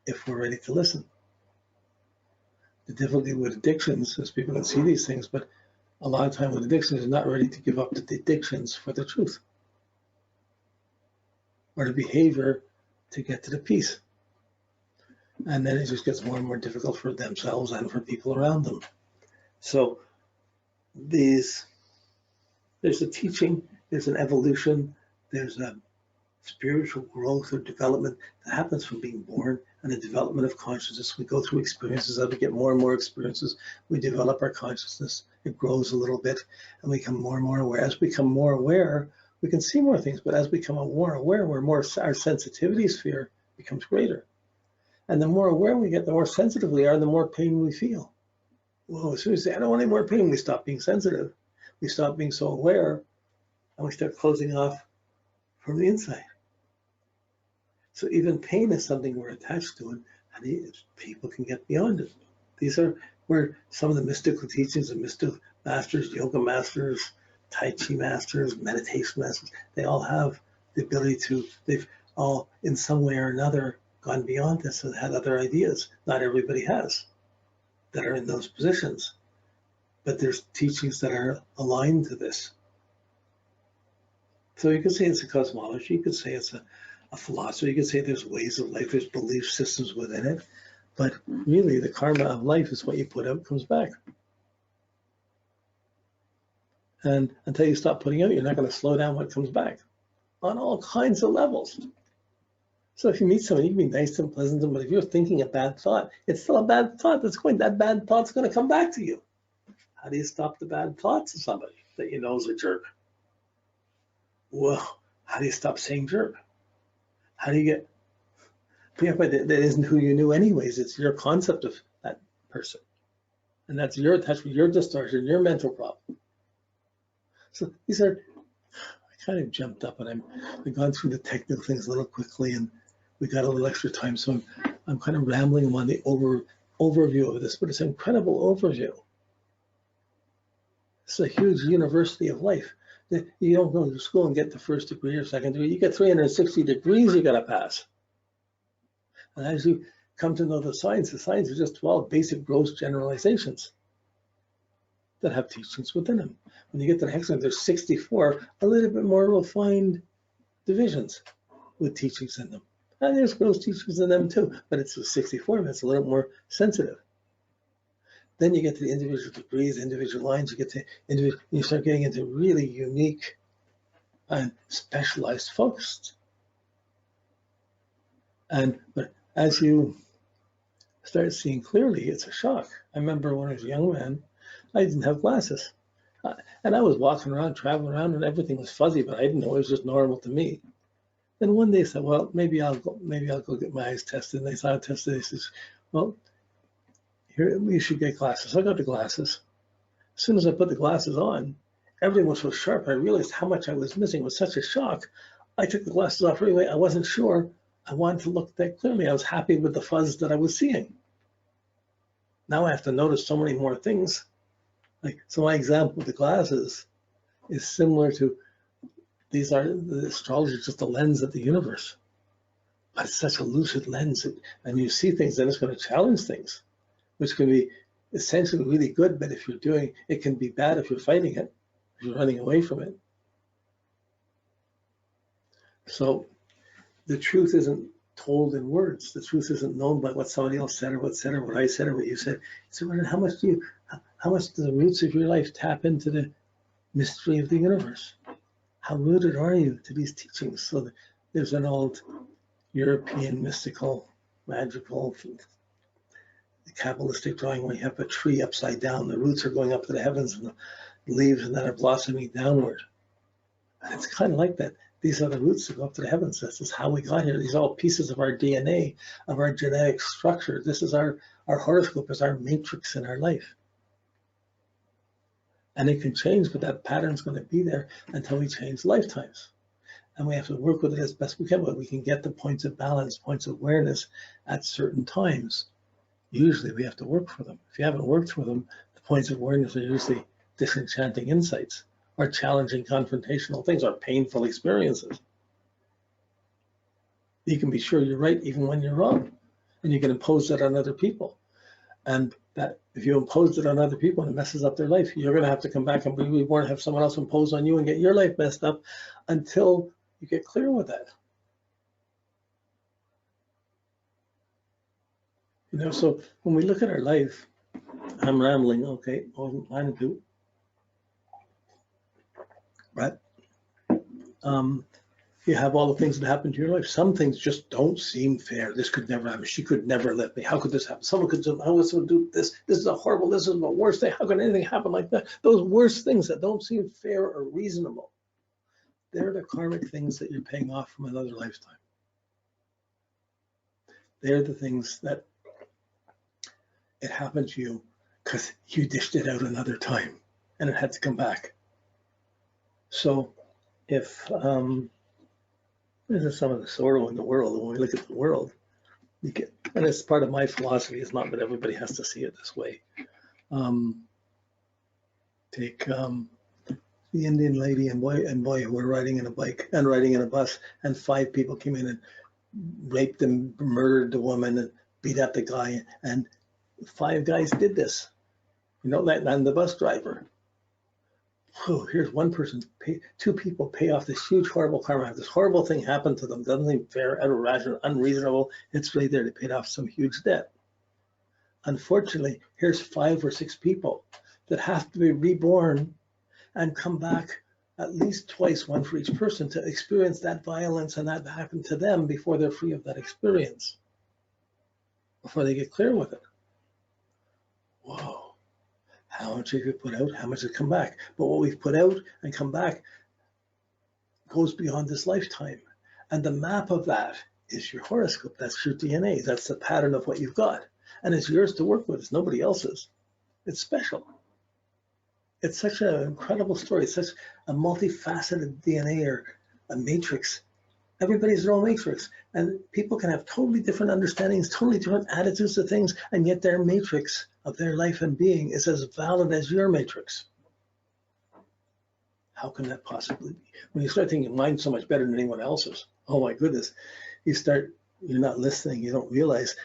if we're ready to listen. The difficulty with addictions is people can see these things, but a lot of time with addictions are not ready to give up the addictions for the truth or the behavior to get to the peace. And then it just gets more and more difficult for themselves and for people around them. So there's a teaching, there's an evolution, there's a spiritual growth or development that happens from being born, and the development of consciousness. We go through experiences. As we get more and more experiences, we develop our consciousness. It grows a little bit, and we become more and more aware. As we become more aware, we can see more things, but as we become more aware, our sensitivity sphere becomes greater. And the more aware we get, the more sensitive we are, the more pain we feel. Well, as soon as we say, I don't want any more pain, we stop being sensitive. We stop being so aware, and we start closing off from the inside. So even pain is something we're attached to, and people can get beyond it. These are where some of the mystical teachings of mystical masters, yoga masters, Tai Chi masters, meditation masters, they all have the ability to, they've all in some way or another gone beyond this and had other ideas. Not everybody has that are in those positions, but there's teachings that are aligned to this. So you could say it's a cosmology, you could say it's a philosophy, you could say there's ways of life, there's belief systems within it, but really the karma of life is what you put out comes back. And until you stop putting out, you're not going to slow down what comes back on all kinds of levels. So if you meet somebody, you can be nice to them, pleasant to them, but if you're thinking a bad thought, it's still a bad thought. That bad thought's going to come back to you. How do you stop the bad thoughts of somebody that you know is a jerk? Well, how do you stop saying jerk? How do you get, yeah, but that isn't who you knew anyways. It's your concept of that person. And that's your attachment, your distortion, your mental problem. So these are, I kind of jumped up and I've gone through the technical things a little quickly and we got a little extra time. So I'm kind of rambling on the overview of this, but it's an incredible overview. It's a huge university of life. You don't go to school and get the first degree or second degree. You get 360 degrees you got to pass. And as you come to know the science is just 12 basic gross generalizations that have teachings within them. When you get to the hexagon, there's 64, a little bit more refined divisions with teachings in them. And there's gross teachings in them too, but it's 64, but it's a little more sensitive. Then you get to the individual degrees, individual lines, you get to individual, you start getting into really unique and specialized focused. But as you start seeing clearly, it's a shock. I remember when I was a young man, I didn't have glasses. And I was walking around, traveling around, and everything was fuzzy, but I didn't know it was just normal to me. Then one day I said, well, maybe I'll go get my eyes tested. And they saw I tested. They said, well, here, you should get glasses. So I got the glasses. As soon as I put the glasses on, everything was so sharp. I realized how much I was missing. It was such a shock. I took the glasses off right away. I wasn't sure. I wanted to look that clearly. I was happy with the fuzz that I was seeing. Now I have to notice so many more things. So my example with the glasses is similar to, these are, the astrology is just a lens of the universe. But it's such a lucid lens, and you see things, then it's going to challenge things, which can be essentially really good, but if you're doing, it can be bad if you're fighting it, if you're running away from it. So the truth isn't told in words. The truth isn't known by what somebody else said or what I said or what you said. So how much do the roots of your life tap into the mystery of the universe? How rooted are you to these teachings? So there's an old European mystical, magical, Kabbalistic drawing where you have a tree upside down. The roots are going up to the heavens and the leaves and that are blossoming downward. And it's kind of like that. These are the roots that go up to the heavens. This is how we got here. These are all pieces of our DNA, of our genetic structure. This is our horoscope, is our matrix in our life. And it can change, but that pattern's going to be there until we change lifetimes. And we have to work with it as best we can, but we can get the points of balance, points of awareness at certain times. Usually we have to work for them. If you haven't worked for them, the points of awareness are usually disenchanting insights, or challenging confrontational things, or painful experiences. You can be sure you're right even when you're wrong. and you can impose that on other people. And that if you impose it on other people and it messes up their life, you're going to have to come back and be reborn, have someone else impose on you and get your life messed up until you get clear with that. You know, so when we look at our life, I'm rambling, okay, wasn't planning to, but you have all the things that happen to your life. Some things just don't seem fair. This could never happen. She could never let me. How could this happen? Someone could do, how would someone do this? This is a horrible, this is the worst thing. How could anything happen like that? Those worst things that don't seem fair or reasonable, they're the karmic things that you're paying off from another lifetime. They're the things that it happened to you because you dished it out another time and it had to come back. So if this is some of the sorrow in the world, when we look at the world, you get, and it's part of my philosophy, it's not that everybody has to see it this way. Take the Indian lady and boy who were riding in a bike and riding in a bus, and 5 people came in and raped and murdered the woman and beat up the guy, and 5 guys did this, you know, and the bus driver. Oh, here's one person, 2 people pay off this huge, horrible karma. This horrible thing happened to them. Doesn't seem fair, irrational, unreasonable. It's right there. They paid off some huge debt. Unfortunately, here's 5 or 6 people that have to be reborn and come back at least twice, one for each person, to experience that violence and that happened to them before they're free of that experience, before they get clear with it. Whoa. How much have you put out? How much has come back? But what we've put out and come back goes beyond this lifetime. And the map of that is your horoscope. That's your DNA. That's the pattern of what you've got. And it's yours to work with. It's nobody else's. It's special. It's such an incredible story. It's such a multifaceted DNA or a matrix. Everybody's their own matrix. And people can have totally different understandings, totally different attitudes to things, and yet their matrix of their life and being is as valid as your matrix. How can that possibly be? When you start thinking mine's so much better than anyone else's, oh my goodness, you're not listening, you don't realize.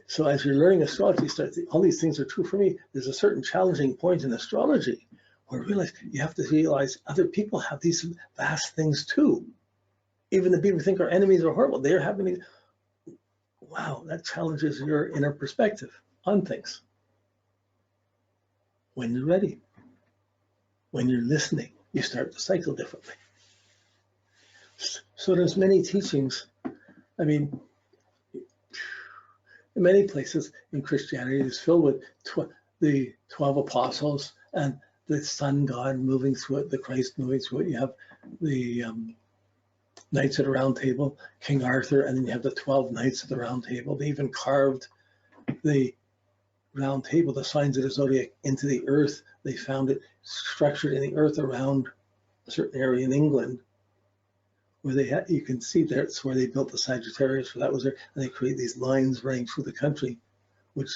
So as you're learning astrology, you start thinking, all these things are true for me. There's a certain challenging point in astrology where you have to realize other people have these vast things too. Even the people who think our enemies are horrible, they're having, wow, that challenges your inner perspective on things. When you're ready, when you're listening, you start to cycle differently. So there's many teachings. I mean, in many places in Christianity, it's filled with the 12 apostles and the sun god moving through it, the Christ moving through it. You have the Knights of the Round Table, King Arthur, and then you have the 12 Knights of the Round Table. They even carved the Round Table, the signs of the Zodiac, into the earth. They found it structured in the earth around a certain area in England where you can see that's where they built the Sagittarius, where that was there, and they create these lines running through the country, which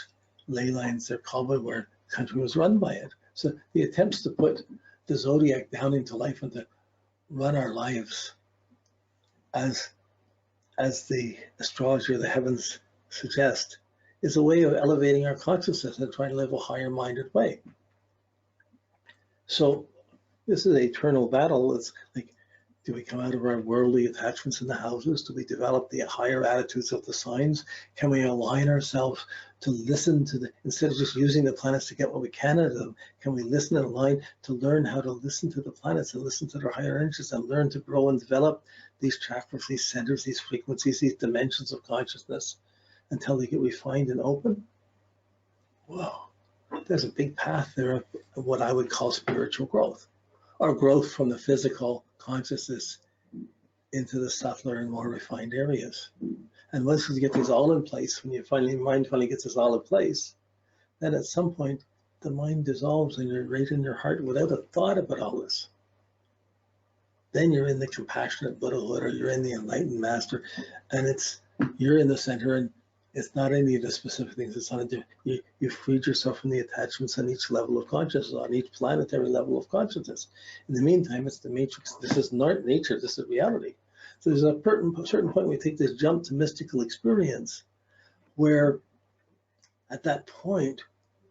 ley lines they're called, where the country was run by it. So the attempts to put the Zodiac down into life and to run our lives as the astrology or the heavens suggest is a way of elevating our consciousness and trying to live a higher minded way. So this is an eternal battle. It's like, do we come out of our worldly attachments in the houses? Do we develop the higher attitudes of the signs? Can we align ourselves to listen to instead of just using the planets to get what we can out of them, can we listen and align to learn how to listen to the planets and listen to their higher energies and learn to grow and develop these chakras, these centers, these frequencies, these dimensions of consciousness until they get refined and open? Whoa, there's a big path there of what I would call spiritual growth, or growth from the physical consciousness into the subtler and more refined areas. And once you get these all in place, when your mind finally gets this all in place, then at some point the mind dissolves and you're right in your heart without a thought about all this. Then you're in the compassionate Buddhahood, or you're in the enlightened master, and you're in the center, and it's not any of the specific things. It's not you freed yourself from the attachments on each level of consciousness, on each planetary level of consciousness. In the meantime, it's the matrix. This is not nature. This is reality. So there's a certain point we take this jump to mystical experience where at that point,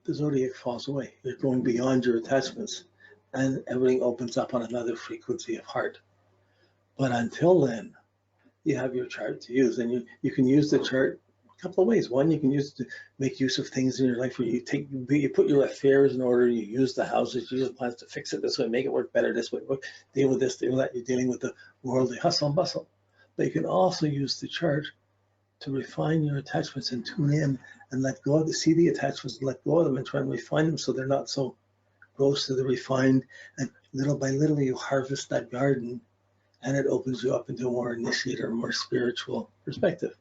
the zodiac falls away. You're going beyond your attachments and everything opens up on another frequency of heart. But until then, you have your chart to use, and you can use the chart a couple of ways. One, you can use it to make use of things in your life where you put your affairs in order, you use the houses, you use the plans to fix it this way, make it work better this way, deal with this, deal with that. You're dealing with the worldly hustle and bustle. But you can also use the chart to refine your attachments and tune in and let go of see the attachments and let go of them and try and refine them so they're not so gross, so they're refined. And little by little, you harvest that garden and it opens you up into a more initiated or more spiritual perspective.